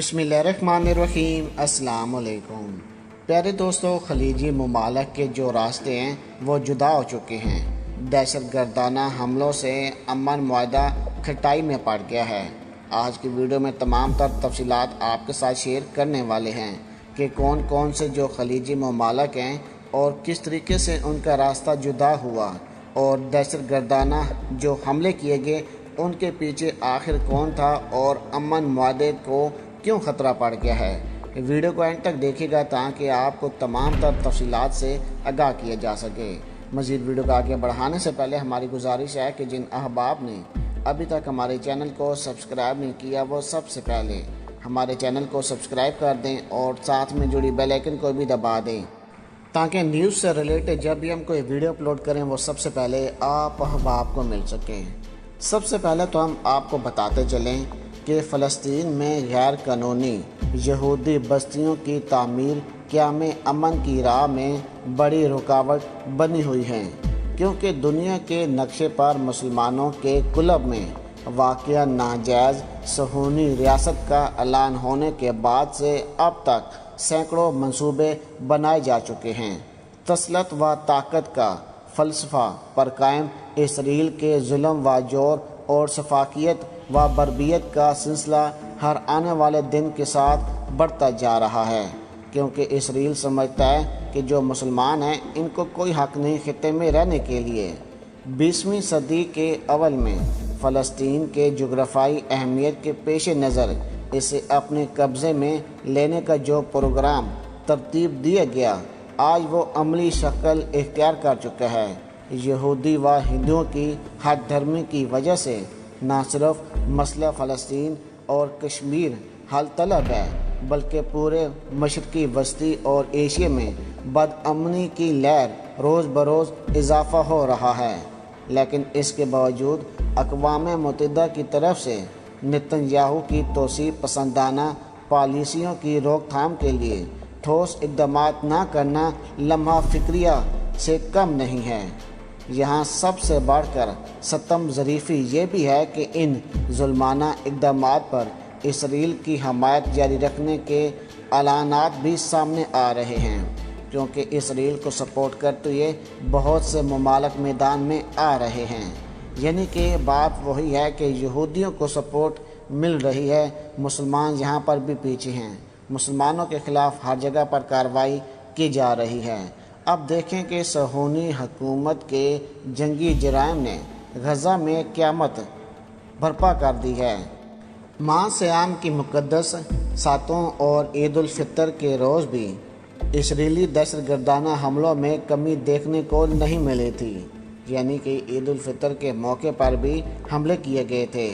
बिस्मिल्लाहिर्रहमानिर्रहीम। अस्सलाम वालेकुम। प्यारे दोस्तों, खलीजी ममालिक के जो रास्ते हैं वो जुदा हो चुके हैं। दहशत गर्दाना हमलों से अमन मुआहदा खटाई में पड़ गया है। आज की वीडियो में तमाम तर तफसीलात आपके साथ शेयर करने वाले हैं कि कौन कौन से जो खलीजी ममालिक हैं और किस तरीके से उनका रास्ता जुदा हुआ और दहशत गर्दाना जो हमले किए गए उनके पीछे आखिर कौन था और अमन मुआहदे को क्यों ख़तरा पड़ गया है। वीडियो को एंड तक देखिएगा ताकि आपको तमाम तर तफसीलात से आगाह किया जा सके। मज़ीद वीडियो को आगे बढ़ाने से पहले हमारी गुजारिश है कि जिन अहबाब ने अभी तक हमारे चैनल को सब्सक्राइब नहीं किया वो सबसे पहले हमारे चैनल को सब्सक्राइब कर दें और साथ में जुड़ी बेल आइकन को भी दबा दें ताकि न्यूज़ से रिलेटेड जब भी हम कोई वीडियो अपलोड करें वो सबसे पहले आप अहबाब को मिल सकें। सबसे पहले तो हम आपको बताते चलें कि फ़लस्तीन में गैर कानूनी यहूदी बस्तियों की तामीर क़याम अमन की राह में बड़ी रुकावट बनी हुई है, क्योंकि दुनिया के नक्शे पर मुसलमानों के कुलब में वाक़या नाजायज़ सहूनी रियासत का ऐलान होने के बाद से अब तक सैकड़ों मंसूबे बनाए जा चुके हैं। तसलत व ताकत का फ़लसफ़ा पर कायम इसराइल के जुल्म व जोर और शफाकियत व बर्बियत का सिलसिला हर आने वाले दिन के साथ बढ़ता जा रहा है, क्योंकि इसराइल समझता है कि जो मुसलमान हैं इनको कोई हक़ नहीं खित्ते में रहने के लिए। 20वीं सदी के अवल में फ़लस्तीन के जुग़राफ़ाई अहमियत के पेश नज़र इसे अपने कब्ज़े में लेने का जो प्रोग्राम तरतीब दिया गया आज वो अमली शक्ल इख्तियार कर चुका है। यहूदी व हिंदुओं की हद धर्मी की वजह से न सिर्फ मसला फ़लस्तीन और कश्मीर हल तलब है, बल्कि पूरे मशरक़ी वस्ती और एशिया में बदअमनी की लहर रोज़ बरोज़ इजाफ़ा हो रहा है। लेकिन इसके बावजूद अक़वाम मुत्तहिदा की तरफ से नेतन्याहू की तोसी पसंदाना पॉलिसियों की रोकथाम के लिए ठोस इक़दामात न करना लम्हा फ़िक्रिया से कम नहीं है। यहाँ सबसे बढ़कर सतम ज़रीफ़ी ये भी है कि इन जुल्माना इक़दामात पर इसराइल की हमायत जारी रखने के ऐलानात भी सामने आ रहे हैं, क्योंकि इसराइल को सपोर्ट करते हुए बहुत से ममालिक मैदान में आ रहे हैं। यानी कि बात वही है कि यहूदियों को सपोर्ट मिल रही है, मुसलमान यहाँ पर भी पीछे हैं। मुसलमानों के ख़िलाफ़ हर जगह पर कार्रवाई की जा रही है। अब देखें कि सहूनी हुकूमत के जंगी जराइम ने गज़ा में क़यामत बर्पा कर दी है। माह सियाम की मुक़द्दस सातों और ईद उल फ़ितर के रोज़ भी इसराइली दहशत गर्दाना हमलों में कमी देखने को नहीं मिली थी, यानी कि ईद उल फ़ितर के मौके पर भी हमले किए गए थे।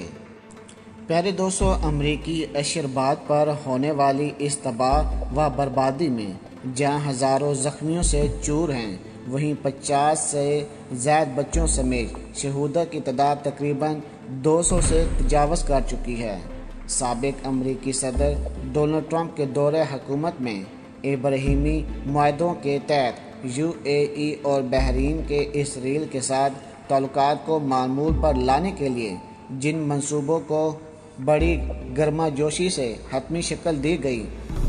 प्यारे दोस्तों, अमरीकी अशरबाद पर होने वाली इस तबाह व बर्बादी में जहाँ हज़ारों ज़ख्मियों से चूर हैं, वहीं 50 से ज़्यादा बच्चों समेत शहूदा की तादाद तकरीबन 200 से तजावज़ कर चुकी है। साबिक़ अमरीकी सदर डोनाल्ड ट्रंप के दौरे हुकूमत में इब्राहिमी मुआहदों के तहत UAE और बहरीन के इसराइल के साथ ताल्लुकात को मामूल पर लाने के लिए जिन मंसूबों को बड़ी गर्माजोशी से हतमी शक्ल दी गई,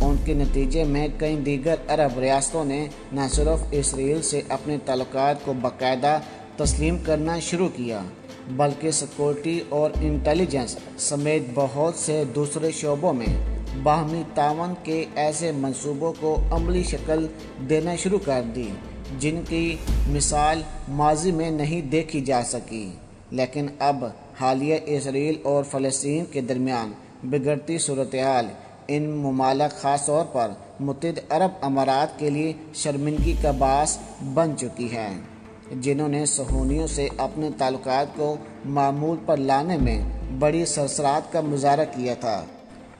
उनके नतीजे में कई दीगर अरब रियासतों ने न सिर्फ इसराइल से अपने ताल्लुकात को बाकायदा तस्लीम करना शुरू किया, बल्कि सिक्योरिटी और इंटेलिजेंस समेत बहुत से दूसरे शोबों में बाहमी तावन के ऐसे मंसूबों को अमली शक्ल देना शुरू कर दी, जिनकी मिसाल माजी में नहीं देखी जा सकी। लेकिन अब हालिया इसराइल और फ़लस्तीन के दरमियान बिगड़ती सूरत-ए-हाल इन ममालिक ख़ास तौर पर मुत्तहिदा अरब अमारात के लिए शर्मिंदगी का बास बन चुकी है, जिन्होंने सहूनियों से अपने ताल्लुकात को मामूल पर लाने में बड़ी सरसरात का मुजाहरा किया था,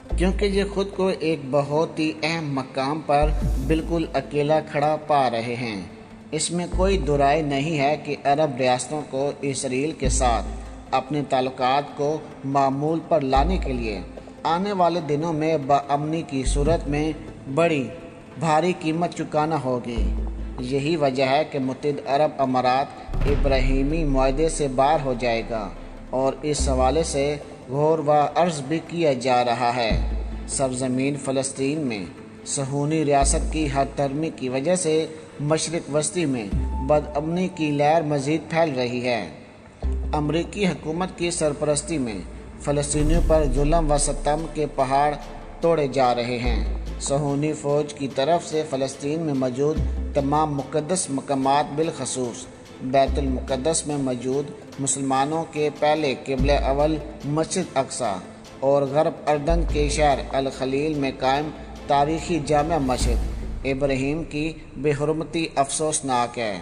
क्योंकि ये ख़ुद को एक बहुत ही अहम मकाम पर बिल्कुल अकेला खड़ा पा रहे हैं। इसमें कोई दो राय नहीं है कि अरब रियासतों को इसराइल के साथ अपने ताल्लुकात को मामूल पर लाने के लिए आने वाले दिनों में बअमनी की सूरत में बड़ी भारी कीमत चुकाना होगी। यही वजह है कि मुत्तहिदा अरब अमारात इब्राहिमी मुआहदे से बाहर हो जाएगा और इस हवाले से गौर व अर्ज़ भी किया जा रहा है। سرزمین فلسطین میں صہیونی ریاست کی ہر ترمی کی وجہ سے مشرق وسطی میں بدامنی کی لہر مزید پھیل رہی ہے۔ امریکی حکومت کی سرپرستی میں فلسطینیوں پر ظلم و ستم کے پہاڑ توڑے جا رہے ہیں۔ صہیونی فوج کی طرف سے فلسطین میں موجود تمام مقدس مقامات بالخصوص بیت المقدس میں موجود مسلمانوں کے پہلے قبلہ اول مسجد اقصی اور غرب اردن کے شہر الخلیل میں قائم تاریخی جامع مسجد ابراہیم کی بے حرمتی افسوسناک ہے۔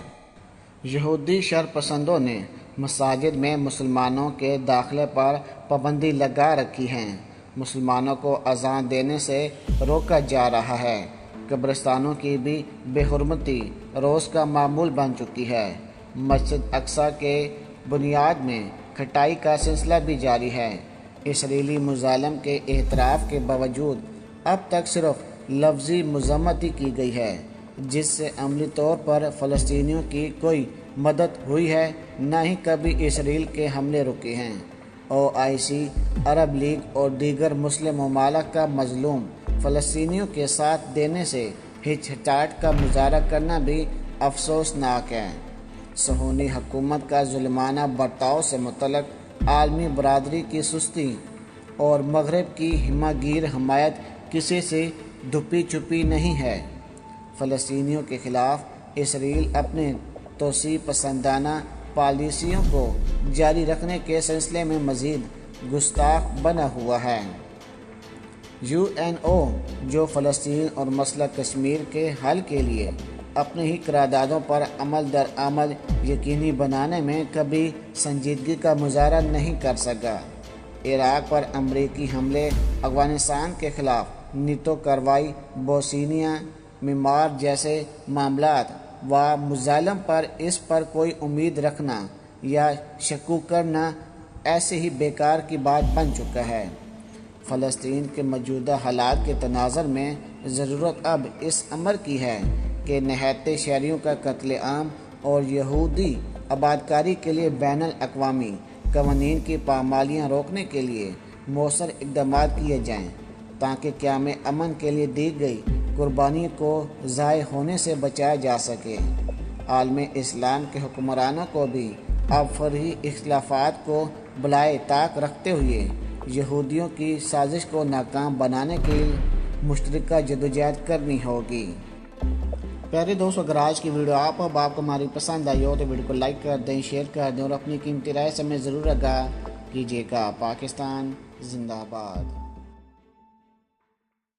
یہودی شر پسندوں نے مساجد میں مسلمانوں کے داخلے پر پابندی لگا رکھی ہے۔ مسلمانوں کو اذان دینے سے روکا جا رہا ہے۔ قبرستانوں کی بھی بے حرمتی روز کا معمول بن چکی ہے۔ مسجد اقصی کے بنیاد میں کھٹائی کا سلسلہ بھی جاری ہے۔ اسرائیلی مظالم کے اعتراف کے باوجود اب تک صرف لفظی مذمت ہی کی گئی ہے، جس سے عملی طور پر فلسطینیوں کی کوئی مدد ہوئی ہے، نہ ہی کبھی اسرائیل کے حملے رکے ہیں۔ OIC، عرب لیگ اور دیگر مسلم ممالک کا مظلوم فلسطینیوں کے ساتھ دینے سے ہچکچاہٹ کا مظاہرہ کرنا بھی افسوسناک ہے۔ صہیونی حکومت کا ظالمانہ برتاؤ سے متعلق عالمی برادری کی سستی اور مغرب کی ہمہ گیر حمایت کسی سے دھپی چھپی نہیں ہے۔ فلسطینیوں کے خلاف اسرائیل اپنے توسیع پسندانہ پالیسیوں کو جاری رکھنے کے سلسلے میں مزید گستاخ بنا ہوا ہے۔ UNO، جو فلسطین اور مسئلہ کشمیر کے حل کے لیے اپنے ہی قراردادوں پر عمل درآمد یقینی بنانے میں کبھی سنجیدگی کا مظاہرہ نہیں کر سکا۔ عراق پر امریکی حملے، افغانستان کے خلاف نیٹو کارروائی، بوسنیا میانمار جیسے معاملات و مظالم پر اس پر کوئی امید رکھنا یا شکوک کرنا ایسے ہی بیکار کی بات بن چکا ہے۔ فلسطین کے موجودہ حالات کے تناظر میں ضرورت اب اس امر کی ہے کہ نہایت شہریوں کا قتل عام اور یہودی آبادکاری کے لیے بین الاقوامی قوانین کی پامالیاں روکنے کے لیے مؤثر اقدامات کیے جائیں، تاکہ قیام امن کے لیے دی گئی قربانی کو ضائع ہونے سے بچایا جا سکے۔ عالم اسلام کے حکمرانوں کو بھی اب فرعی اختلافات کو بالائے طاق رکھتے ہوئے یہودیوں کی سازش کو ناکام بنانے کے لیے مشترکہ جدوجہد کرنی ہوگی۔ پیارے دوستو، اگر آج کی ویڈیو آپ کو ہماری پسند آئی ہو تو ویڈیو کو لائک کر دیں، شیئر کر دیں اور اپنی قیمتی رائے سے ہمیں ضرور آگاہ کیجیے گا۔ پاکستان زندہ باد۔